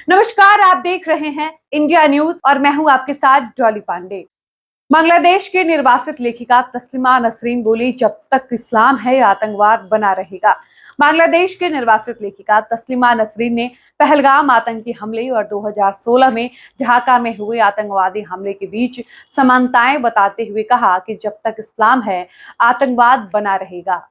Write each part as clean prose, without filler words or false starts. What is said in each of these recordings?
नमस्कार, आप देख रहे हैं इंडिया न्यूज और मैं हूं आपके साथ डॉली पांडे। बांग्लादेश की निर्वासित लेखिका तस्लीमा नसरीन बोली, जब तक इस्लाम है आतंकवाद बना रहेगा। बांग्लादेश के निर्वासित लेखिका तस्लीमा नसरीन ने पहलगाम आतंकी हमले और 2016 में ढाका में हुए आतंकवादी हमले के बीच समानताएं बताते हुए कहा कि जब तक इस्लाम है आतंकवाद बना रहेगा।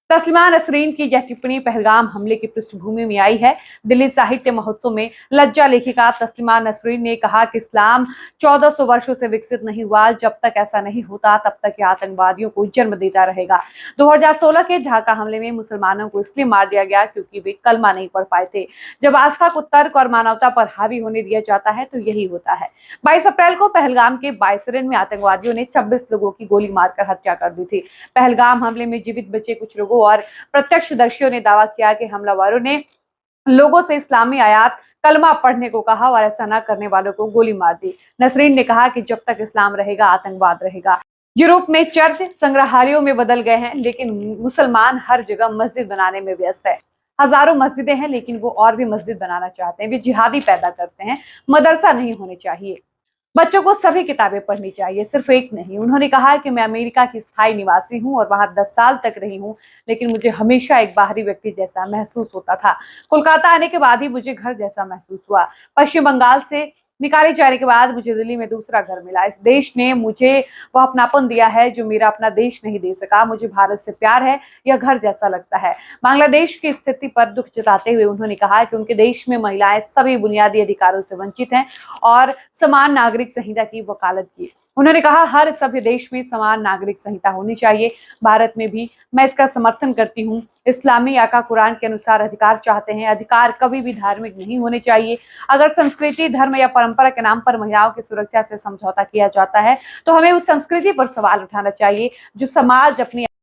तस्लीमा नसरीन की यह टिप्पणी पहलगाम हमले की पृष्ठभूमि में आई है। दिल्ली साहित्य महोत्सव में लज्जा लेखिका तस्लीमा नसरीन ने कहा कि इस्लाम 1400 वर्षों से विकसित नहीं हुआ। जब तक ऐसा नहीं होता तब तक यह आतंकवादियों को जन्म देता रहेगा। 2016 के ढाका हमले में मुसलमानों को इसलिए मार दिया गया क्योंकि वे कलमा नहीं पढ़ पाए थे। जब आस्था को तर्क और मानवता पर हावी होने दिया जाता है तो यही होता है। 22 अप्रैल को पहलगाम के बाइसरन में आतंकवादियों ने 26 लोगों की गोली मारकर हत्या कर दी थी। पहलगाम हमले में जीवित बचे कुछ लोगों और प्रत्यक्षदर्शियों ने दावा किया कि हमलावरों ने लोगों से इस्लामी आयात कलमा पढ़ने को कहा और ऐसा न करने वालों को गोली मार दी। नसरीन ने कहा कि जब तक इस्लाम रहेगा आतंकवाद रहेगा। यूरोप में चर्च संग्रहालयों में बदल गए हैं, लेकिन मुसलमान हर जगह मस्जिद बनाने में व्यस्त है। हजारों मस्जिदें हैं, लेकिन वो और भी मस्जिद बनाना चाहते हैं। वे जिहादी पैदा करते हैं। मदरसा नहीं होने चाहिए। बच्चों को सभी किताबें पढ़नी चाहिए, सिर्फ एक नहीं। उन्होंने कहा कि मैं अमेरिका की स्थायी निवासी हूं और वहां 10 साल तक रही हूं, लेकिन मुझे हमेशा एक बाहरी व्यक्ति जैसा महसूस होता था। कोलकाता आने के बाद ही मुझे घर जैसा महसूस हुआ। पश्चिम बंगाल से निकाले जाने के बाद मुझे दिल्ली में दूसरा घर मिला। इस देश ने मुझे वह अपनापन दिया है जो मेरा अपना देश नहीं दे सका। मुझे भारत से प्यार है, यह घर जैसा लगता है। बांग्लादेश की स्थिति पर दुख जताते हुए उन्होंने कहा कि उनके देश में महिलाएं सभी बुनियादी अधिकारों से वंचित हैं और समान नागरिक संहिता की वकालत की। उन्होंने कहा हर सभ्य देश में समान नागरिक संहिता होनी चाहिए। भारत में भी मैं इसका समर्थन करती हूँ। इस्लामी आका कुरान के अनुसार अधिकार चाहते हैं। अधिकार कभी भी धार्मिक नहीं होने चाहिए। अगर संस्कृति, धर्म या परंपरा के नाम पर महिलाओं की सुरक्षा से समझौता किया जाता है तो हमें उस संस्कृति पर सवाल उठाना चाहिए जो समाज अपनी